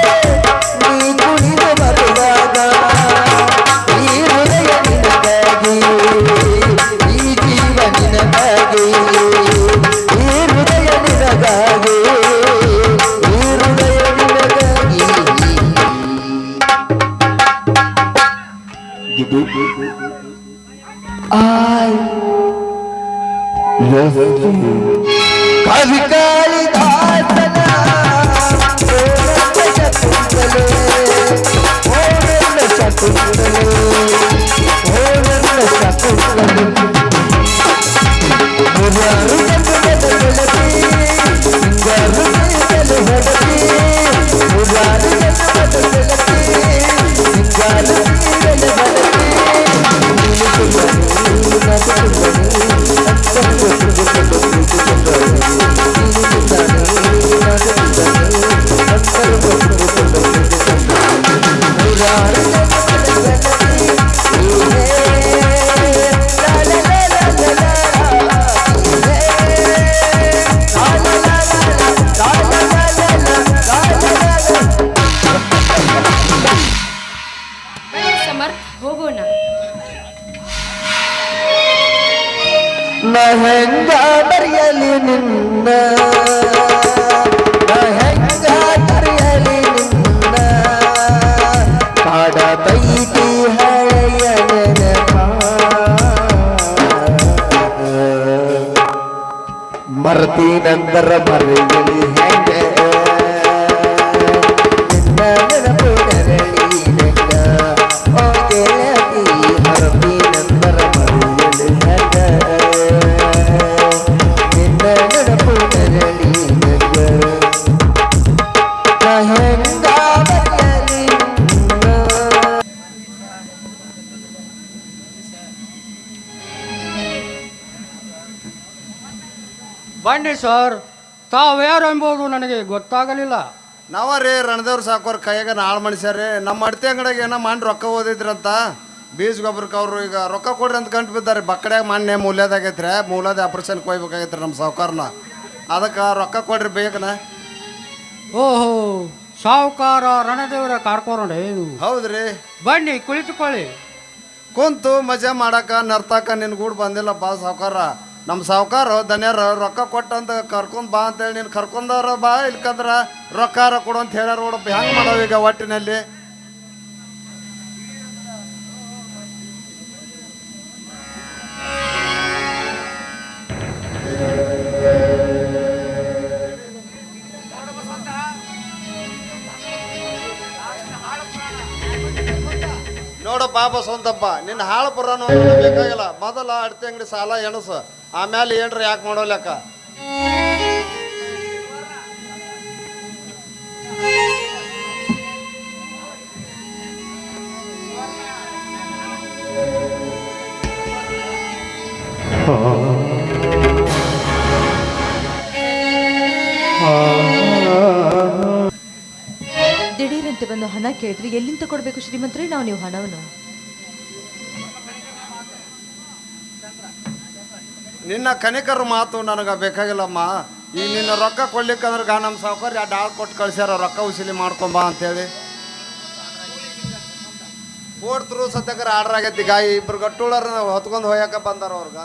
ನೀ ಕುಡಿದು ಬರುವಾಗ, ಈ ಹೃದಯ ನಿನಗಾಗಿ, ಈ ಜೀವ ನಿನಗಾಗಿ, ಈ ಹೃದಯ ನಿನಗಾಗಿ, ಈ ಹೃದಯ ನಿನಗಾಗಿ. ಕವಿ ಕಾಳಿದಾಸನ ಶಕುಂತಲೆ, ಓ ನನ್ನ ಶಕುಂತಲೆ, ಓ ನನ್ನ ಶಕುಂತಲೆ, ಮುರಾರು ಜನ್ಮದ ಗೆಳತಿ, ಸಿಂಗಾರು ಜನ್ಮದ ಹೊಡತಿ, ಮುರಾರು ಜನ್ಮದ ಗೆಳತಿ, ಸಿಂಗಾರು ಜನ್ಮದ ಹೊಡತಿ, ಬನ್ನಿ ಸಮರ್ಥ್, ಹೋಗೋಣ. ನ ಹೆಂಗ ಬರೆಯಲಿ ನಿನ್ನ, ನ ಹೆಂಗ ಬರೆಯಲಿ ನಿನ್ನ, ಮರತೀನಂದರ ಮರೆಯಲಿ ಹೆಂಗೆ ನಿನ್ನ ನೆನಪು ನೆರಳಿ ನೆಂಗ ಓ ಗೆಳತಿ ಮರತೀನಂದರ ಮರೆಯಲಿ ಹೆಂಗೆ ನಿನ್ನ ನೆನಪು ನೆರಳಿ ನೆಂಗ ಹೆಂಗ ಮರೆಯಲಿ ಬನ್ನಿ ಸರ್, ತಾವ್ಯಾರು ಎಂಬುದು ನನಗೆ ಗೊತ್ತಾಗಲಿಲ್ಲ. ನಾವೇ ರಣದೇವ್ರ ಸಾಕೋರ್ ಕೈಯಾಗ ನಾಳು ಮನುಷ್ಯರೇ. ನಮ್ಮ ಅಡ್ತಿ ಅಂಗಡಿಯಾಗ ಏನೋ ಮಾಡಿ ರೊಕ್ಕ ಓದಿದ್ರಂತ ಬೀಜ ಗೊಬ್ಬರಕ್ಕೆ ಅವರು ಈಗ ರೊಕ್ಕ ಕೊಡ್ರಿ ಅಂತ ಗಂಟು ಬಿದ್ದಾರೆ. ಬಕ್ಕಡ್ಯಾಗ ಮೊನ್ನೆ ಮೂಲ್ಯದಾಗೈತ್ರಿ, ಮೂಲ್ಯದ ಆಪ್ರೇಷನ್ಗೆ ಹೋಗ್ಬೇಕಾಗೈತ್ರಿ ನಮ್ಮ ಸಾವುಕಾರನ. ಅದಕ್ಕೆ ರೊಕ್ಕ ಕೊಡ್ರಿ ಬೇಕನ. ಓಹೋ, ಸಾವುಕಾರ ರಣದೇವರ ಕಾರ್ಕೋರೇ? ಹೌದ್ರಿ. ಬನ್ನಿ ಕುಳಿತುಕೊಳ್ಳಿ. ಕುಂತು ಮಜಾ ಮಾಡಾಕ ನರ್ತಾಕ ನಿನ್ ಗೂಡ್ ಬಂದಿಲ್ಲಪ್ಪ ಸಾವುಕಾರ. ನಮ್ಮ ಸಾವುಕಾರ ದನ್ಯಾರ ರೊಕ್ಕ ಕೊಟ್ಟಂತ ಕರ್ಕೊಂಡ್ ಬಾ ಅಂತೇಳಿ ನೀನು ಕರ್ಕೊಂಡವ್ರ ಬಾ, ಇಲ್ಕಂದ್ರ ರೊಕ್ಕಾರ ಕೊಡು ಅಂತ ಹೇಳ್ಯಾರ ನೋಡಪ್ಪ. ಹೆಂಗೆ ಮಾಡವ ಈಗ ಒಟ್ಟಿನಲ್ಲಿ? ನೋಡಪ್ಪ ಬಸವಂತಪ್ಪ, ನಿನ್ನ ಹಾಳು ಪುರಾಣ ಬೇಕಾಗಿಲ್ಲ. ಮೊದಲ ಅಡ್ತಿ ಅಂಗಡಿ ಸಾಲ ಎಣಸು, ಆಮೇಲೆ ಏನ್ರ ಯಾಕೆ ಮಾಡೋ ಲೆಕ್ಕ. ದಿಢೀರಂತೆ ಬಂದು ಹಣ ಕೇಳಿದ್ರಿ, ಎಲ್ಲಿಂದ ಕೊಡ್ಬೇಕು ಶ್ರೀಮಂತ್ರಿ ನಾವು ನೀವು ಹಣವನ್ನು? ನಿನ್ನ ಕನಿಕರ ಮಾತು ನನಗೆ ಬೇಕಾಗಿಲ್ಲಮ್ಮ. ಈಗ ನಿನ್ನ ರೊಕ್ಕ ಕೊಡ್ಲಿಕ್ಕಂದ್ರೆ ನಮ್ಮ ಸಾವುಕಾರ ಡಾಳ್ ಕೊಟ್ಟು ಕಳ್ಸ್ಯಾರ, ರೊಕ್ಕ ಉಸಿಲಿ ಮಾಡ್ಕೊಂಬಾ ಅಂತೇಳಿ. ಕೊಡ್ತರು ಸದ್ಯಕ್ಕೆ ಆರ್ಡರ್ ಆಗೈತಿ. ಈಗ ಇಬ್ರು ಗಟ್ಟುಳರ ಹೊತ್ಕೊಂಡು ಹೋಯಕ ಬಂದಾರ ಅವ್ರಗ.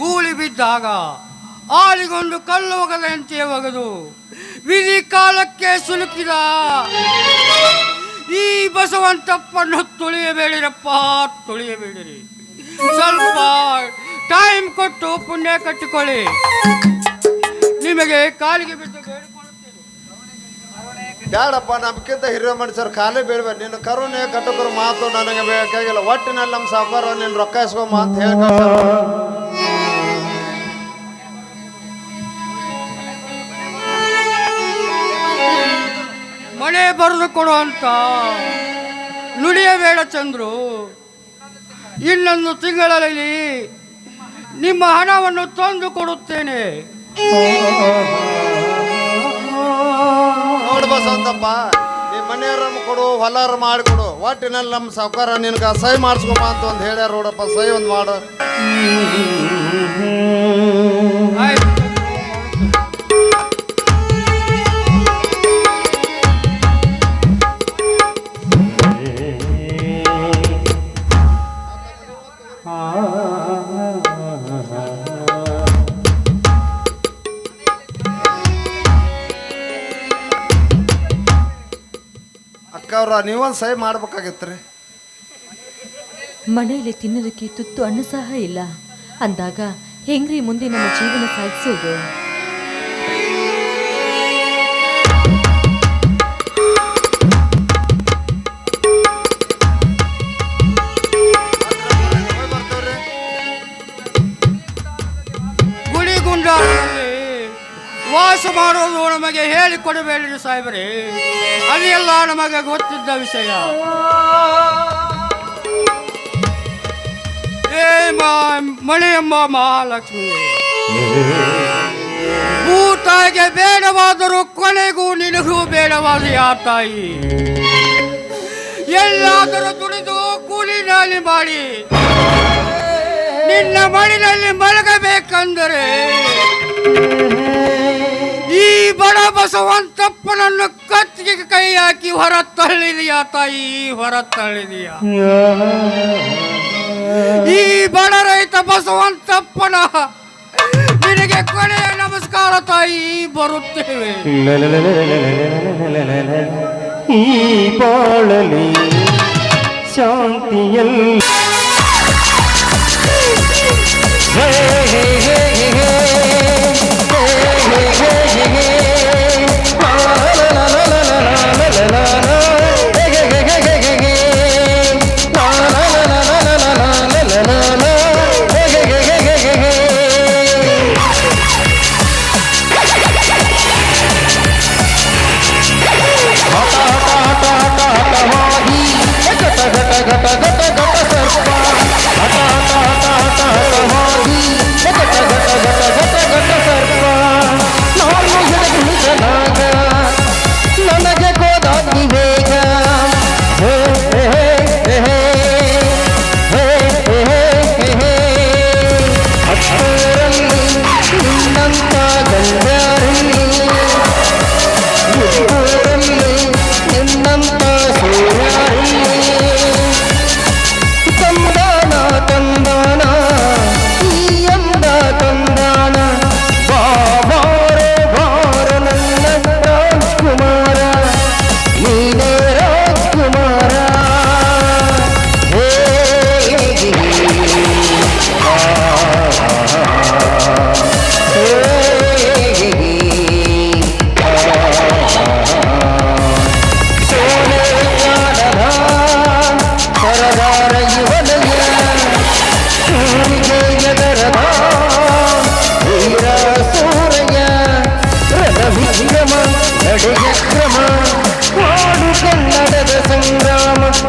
ಗೂಳಿ ಬಿದ್ದಾಗ ಆಳಿಗೊಂದು ಕಲ್ಲು ಒಗದಂತೆ ಒಗೆದು ವಿಧಿ ಕಾಲಕ್ಕೆ ಸುಲುಕಿದ ಈ ಬಸವಂತಪ್ಪನ್ನು ತುಳಿಯಬೇಡಿರಪ್ಪ, ತುಳಿಯಬೇಡಿರಿ. ಸ್ವಲ್ಪ ಟೈಮ್ ಕೊಟ್ಟು ಪುಣ್ಯ ಕಟ್ಟಿಕೊಳ್ಳಿ. ನಿಮಗೆ ಕಾಲಿಗೆ ಬಿದ್ದು ಬೇಡಿಕೊಳ್ಳುತ್ತೇನೆ. ಬ್ಯಾಡಪ್ಪ, ನಮ್ಗಿಂತ ಹಿರಿಯ ಮನುಷ್ಯರು ಕಾಲೇ ಬೀಳ್ಬೇಡ. ನಿನ್ನ ಕರುಣೆ ಕಟ್ಟಕರು ಮಾತು ನನಗೆ ಬೇಕಾಗಿಲ್ಲ. ಒಟ್ಟಿನಲ್ಲಿ ನಮ್ಮ ಸಾವುಕಾರ ನಿನ್ನ ರೊಕ್ಕ ಇಸ್ಕೊಂಬ ಅಂತ ಹೇಳಿ ಮನೆ ಬರೆದು ಕೊಡು ಅಂತ ನುಡಿಯಬೇಡ ಚಂದ್ರು. ಇನ್ನೊಂದು ತಿಂಗಳಲ್ಲಿ ನಿಮ್ಮ ಹಣವನ್ನು ತಂದು ಕೊಡುತ್ತೇನೆ. ನೋಡು ಬಸವಂತಪ್ಪ, ನಿಮ್ಮ ಮನೆಯವ್ರನ್ನು ಕೊಡು, ಹೊಲಾರ ಮಾಡಿಕೊಡು. ಒಟ್ಟಿನಲ್ಲಿ ನಮ್ಮ ಸಾವುಕಾರ ನಿನ್ಗೆ ಸಹಿ ಮಾಡಿಸ್ಕೊಂಬ ಅಂತ ಒಂದು ಹೇಳ್ಯಾರ ನೋಡಪ್ಪ. ಸಹಿ ಒಂದು ಮಾಡು. ಆಯ್ತು. ಅಕ್ಕವ್ರ ನೀವೊಂದು ಸಹಿ ಮಾಡ್ಬೇಕಾಗಿತ್ತು ರೀ. ಮನೆಯಲ್ಲಿ ತಿನ್ನೋದಕ್ಕೆ ತುತ್ತು ಅನ್ನ ಸಹ ಇಲ್ಲ ಅಂದಾಗ ಹೆಂಗ್ರಿ ಮುಂದೆ ನಮ್ಮ ಜೀವನ ಸಾಗಿಸೋದು? ಗುಡಿಗುಂಡಾರದಲ್ಲಿ ವಾಸ ಮಾಡೋದು ನಮಗೆ ಹೇಳಿಕೊಡಬೇಡಿ ಸಾಹೇಬರೇ. ಅದೆಲ್ಲ ನಮಗೆ ಗೊತ್ತಿದ್ದ ವಿಷಯ. ಮಣಿಯಮ್ಮ ಮಹಾಲಕ್ಷ್ಮಿ, ಭೂತಾಯಿಗೆ ಬೇಡವಾದರೂ ಕೊನೆಗೂ ನಿನಗೂ ಬೇಡವಾದ ಯಾ ತಾಯಿ. ಎಲ್ಲಾದರೂ ದುಡಿದು ಕೂಲಿನಲ್ಲಿ ಮಾಡಿ ನಿನ್ನ ಮಡಿನಲ್ಲಿ ಮಲಗಬೇಕಂದರೆ ಈ ಬಡ ಬಸವಂತಪ್ಪನನ್ನು ಕತ್ತಿಗೆ ಕೈ ಹಾಕಿ ಹೊರ ತಳ್ಳಿದೀಯಾ ತಾಯಿ, ಹೊರ ತಳ್ಳಿದೀಯಾ. ಈ ಬಡ ರೈತ ಬಸವಂತಪ್ಪನ ನಿನಗೆ ಕೊನೆಯ ನಮಸ್ಕಾರ ತಾಯಿ, ಬರುತ್ತೇವೆ. ಈ ಬಾಳಲಿ ಶಾಂತಿಯಲ್ಲಿ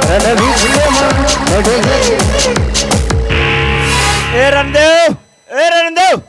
ರಣವಿಕ್ರಮ ನಡೆಯಲಿ ಏ ರಣದೇವ್, ಏ ರಣದೇವ್,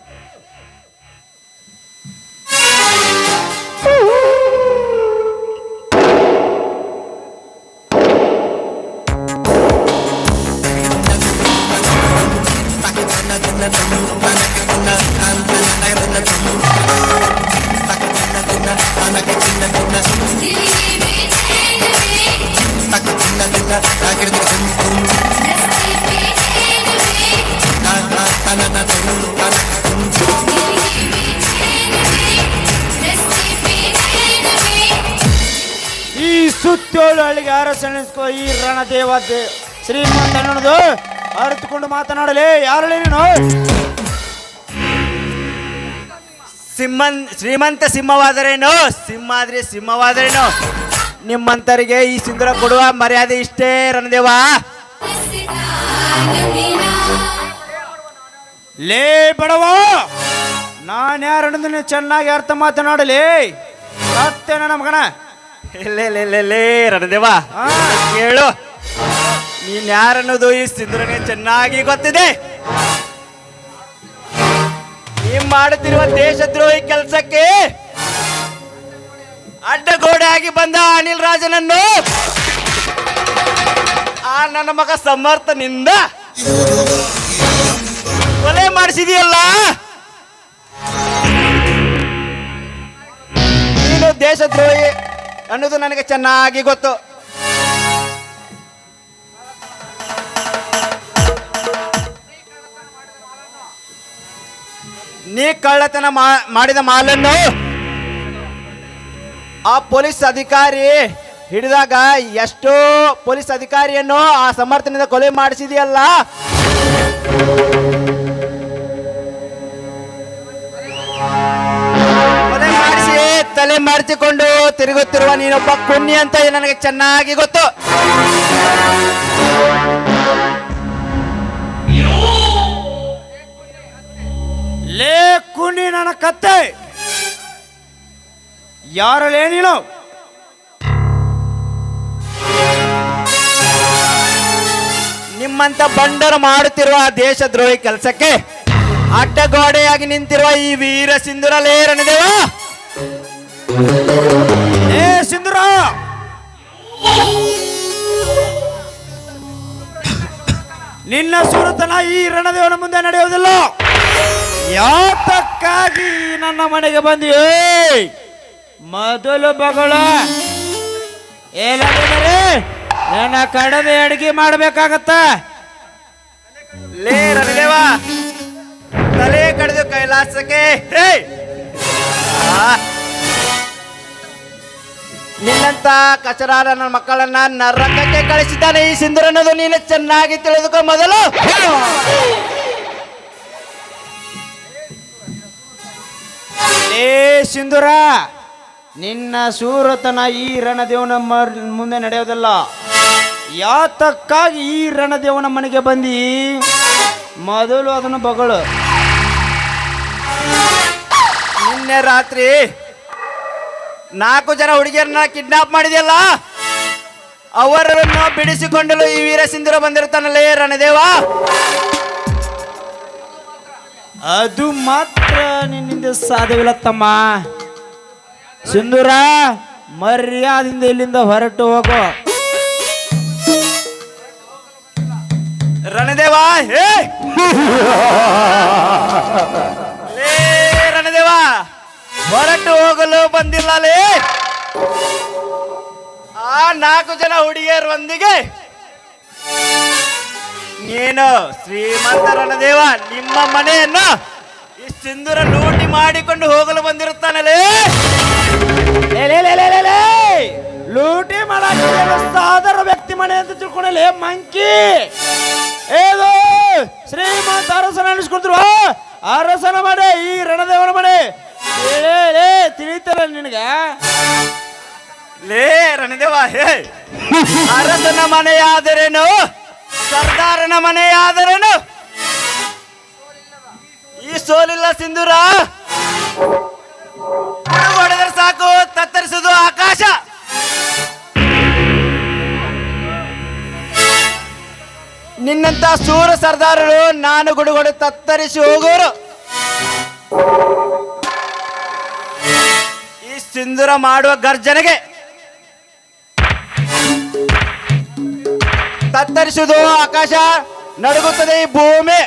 ಈ ಸುತ್ತೇಳು ಹಳ್ಳಿಗೆ ಅರಸಣಿಸ್ಕೋ ಈ ರಣದೇವ ಶ್ರೀಮಂತ ಅನ್ನೋದು ಅರಿತುಕೊಂಡು ಮಾತನಾಡಲಿ. ಯಾರಳಿ ನೀನು? ಶ್ರೀಮಂತ ಸಿಂಹವಾದರೇನು, ಸಿಂಹಾದ್ರಿ ಸಿಂಹವಾದರೇನು? ನಿಮ್ಮಂತರಿಗೆ ಈ ಸಿಂಧೂರ ಕೊಡುವ ಮರ್ಯಾದೆ ಇಷ್ಟೇ ರಣದೇವ. ಲೇ ಬಡವ, ನಾನು ಯಾರನ್ನೋದನ್ನ ಚೆನ್ನಾಗಿ ಅರ್ಥ ಮಾತನಾಡಲಿ. ಸತ್ಯ ನನ್ನ ಮಗನ. ಲೇ ರಣದೇವ, ಕೇಳು, ನೀನ್ ಯಾರನ್ನೋದು ಈ ಸಿಂಧೂರನಿಗೆ ಚೆನ್ನಾಗಿ ಗೊತ್ತಿದೆ. ನೀವ್ ಮಾಡುತ್ತಿರುವ ದೇಶದ್ರೋಹಿ ಕೆಲಸಕ್ಕೆ ಅಡ್ಡಗೋಡೆ ಆಗಿ ಬಂದ ಅನಿಲ್ ರಾಜನನ್ನು ಆ ನನ್ನ ಮಗ ಸಮರ್ಥನಿಂದ ಕೊಲೆ ಮಾಡಿಸಿದೆಯಲ್ಲ. ನೀನು ದೇಶದ್ರೋಹಿ ಅನ್ನೋದು ನನಗೆ ಚೆನ್ನಾಗಿ ಗೊತ್ತು. ನೀ ಕಳ್ಳತನ ಮಾಡಿದ ಮಾಲನ್ನು ಆ ಪೊಲೀಸ್ ಅಧಿಕಾರಿ ಹಿಡಿದಾಗ ಎಷ್ಟೋ ಪೊಲೀಸ್ ಅಧಿಕಾರಿಯನ್ನು ಆ ಸಮರ್ಥನಿಂದ ಕೊಲೆ ಮಾಡಿಸಿದೆಯಲ್ಲ. ಕೊಲೆ ಮಾಡಿಸಿ ತಲೆ ಮರೆಸಿಕೊಂಡು ತಿರುಗುತ್ತಿರುವ ನೀನೊಬ್ಬ ಕುನ್ನಿ ಅಂತ ನನಗೆ ಚೆನ್ನಾಗಿ ಗೊತ್ತು. ಲೇ ಕುನ್ನಿ ನನ್ನ ಕತ್ತೆ, ಯಾರಲ್ಲೇ ನೀನು? ನಿಮ್ಮಂತ ಬಂಡರು ಮಾಡುತ್ತಿರುವ ದೇಶದ್ರೋಹಿ ಕೆಲಸಕ್ಕೆ ಅಡ್ಡಗೋಡೆಯಾಗಿ ನಿಂತಿರುವ ಈ ವೀರ ಸಿಂಧೂರ ಲೇ ರಣದೇವ. ಏ ಸಿಂಧೂರ, ನಿನ್ನ ಸುರತನ ಈ ರಣದೇವನ ಮುಂದೆ ನಡೆಯುವುದಿಲ್ಲ. ಯಾತಕ್ಕಾಗಿ ನನ್ನ ಮನೆಗೆ ಬಂದಿಯೇ? ಮೊದಲು ಬಗಳ ಏನಾದರೆ ನನ್ನ ಕಡದೆ ಅಡಿಗೆ ಮಾಡಬೇಕಾಗತ್ತ. ಲೇ ರಣದೇವ, ತಲೆ ಕಡಿದು ಕೈಲಾಸಕ್ಕೆ ನಿನ್ನಂತ ಕಚರ ನನ್ನ ಮಕ್ಕಳನ್ನ ನರಕಕ್ಕೆ ಕಳಿಸಿದ್ದಾನೆ ಈ ಸಿಂಧೂರ ಅನ್ನೋದು ನೀನು ಚೆನ್ನಾಗಿ ತಿಳಿದುಕೊ ಮೊದಲು. ಏ ಸಿಂಧೂರ, ನಿನ್ನ ಶೂರತನ ಈ ರಣದೇವನ ಮುಂದೆ ನಡೆಯೋದಲ್ಲ. ಯಾತಕ್ಕಾಗಿ ಈ ರಣದೇವನ ಮನೆಗೆ ಬಂದಿ? ಮೊದಲು ಅದನ್ನು ಬಗಳು. ನಿನ್ನೆ ರಾತ್ರಿ 4 ಜನ ಹುಡುಗಿಯರನ್ನ ಕಿಡ್ನಾಪ್ ಮಾಡಿದೆಯಲ್ಲ, ಅವರನ್ನು ಬಿಡಿಸಿಕೊಂಡಲು ಈ ವೀರ ಸಿಂಧೂರ ಬಂದಿರ್ತಾನಲ್ಲೇ ರಣದೇವ. ಅದು ಮಾತ್ರ ನಿನ್ನಿಂದ ಸಾಧ್ಯವಿಲ್ಲ ತಮ್ಮ. ಸಿಂಧೂರ, ಮರ್ಯಾದಿಂದ ಇಲ್ಲಿಂದ ಹೊರಟು ಹೋಗೋ. ರಣದೇವ, ರಣದೇವ, ಹೊರಟು ಹೋಗಲು ಬಂದಿಲ್ಲಲೇ. ಆ 4 ಜನ ಹುಡುಗಿಯರೊಂದಿಗೆ ನೀನು ಶ್ರೀಮಂತ ರಣದೇವ ನಿಮ್ಮ ಮನೆಯನ್ನು ಈ ಸಿಂಧೂರ ಲೂಟಿ ಮಾಡಿಕೊಂಡು ಹೋಗಲು ಬಂದಿರುತ್ತಾನಲೇ. ಲೂಟಿ ಮಾಡಕ್ಕೆ ಸಾಧಾರಣ ವ್ಯಕ್ತಿ ಮನೆ ಅಂತ ತಿಳ್ಕೊಂಡಲೇ ಮಂಕಿ. ಏದು ಶ್ರೀಮಂತ ಅರಸನ ಅನಿಸ್ಕೊಂಡ್ರು, ಅರಸನ ಮನೆ ಈ ರಣದೇವನ ಮನೆ. ತಿಳಿತಾರ ನಿನಗ? ಲೇ ರಣದೇವ, ಅರಸನ ಮನೆಯಾದರೇನು, ಸರ್ದಾರನ ಮನೆಯಾದರೇನು, ಈ ಸೋಲಿಲ್ಲ ಸಿಂಧೂರ. ಹೊಡೆದರೆ ಸಾಕು ತತ್ತರಿಸುವುದು ಆಕಾಶ. ನಿನ್ನಂತ ಸೂರ ಸರ್ದಾರರು ನಾನು ಗುಡುಗುಡು ತತ್ತರಿಸಿ ಹೋಗೋರು. ಈ ಸಿಂಧೂರ ಮಾಡುವ ಗರ್ಜನೆಗೆ ತತ್ತರಿಸುವುದು ಆಕಾಶ, ನಡುಗುತ್ತದೆ ಈ ಭೂಮಿ.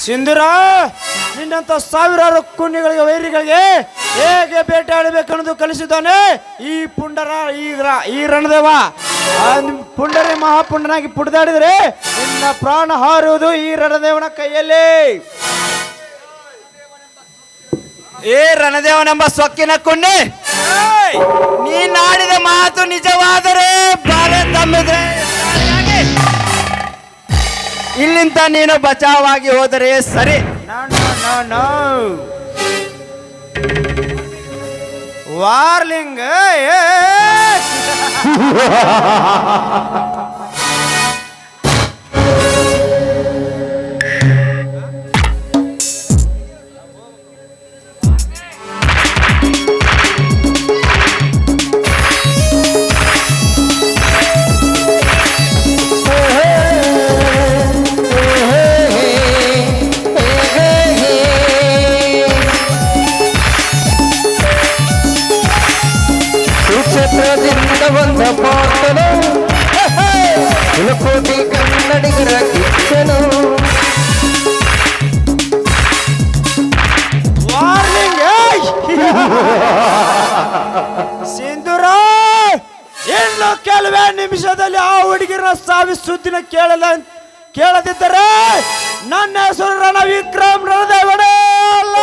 ಸಿಂಧೂರ ನಿನ್ನಂತ ಸಾವಿರಾರು ಕುನ್ನಿಗಳಿಗೆ ವೈರಿಗಳಿಗೆ ಹೇಗೆ ಬೇಟೆಯಾಡಬೇಕನ್ನೋದು ಕಲಿಸಿದ್ದಾನೆ ಈ ಪುಂಡರ ಈ ರಣದೇವ. ಪುಂಡರಿ ಮಹಾಪುಂಡನಾಗಿ ಪುಡಿದಾಡಿದರೆ ನಿನ್ನ ಪ್ರಾಣ ಹಾರುವುದು ಈ ರಣದೇವನ ಕೈಯಲ್ಲಿ. ಏ ರಣದೇವನೆಂಬ ಸೊಕ್ಕಿನ ಕುಣ್ಣಿ, ನೀನಾಡಿದ ಮಾತು ನಿಜವಾದರೆ ಬಾಳೆ ತಮ್ಮಿದ್ರೆ ಇಲ್ಲಿಂದ ನೀನು ಬಚಾವಾಗಿ ಹೋದರೆ ಸರಿ. ವಾರ್ಲಿಂಗ್ ಕ್ಷೇತ್ರದಿಂದ ಬಂದ ಪಾತ್ರನು ಕೋಟಿ ಕನ್ನಡಿಗರ ಕಿಚ್ಚನು. ಸಿಂಧೂರ ಇನ್ನು ಕೆಲವೇ ನಿಮಿಷದಲ್ಲಿ ಆ ಹುಡುಗಿರ ಸಾವಿನ ಸುದ್ದಿನ ಕೇಳದಿದ್ದರೆ ನನ್ನ ಹೆಸರು ರಣ ವಿಕ್ರಮ್ ರಣದೇವನೇ ಅಲ್ಲ.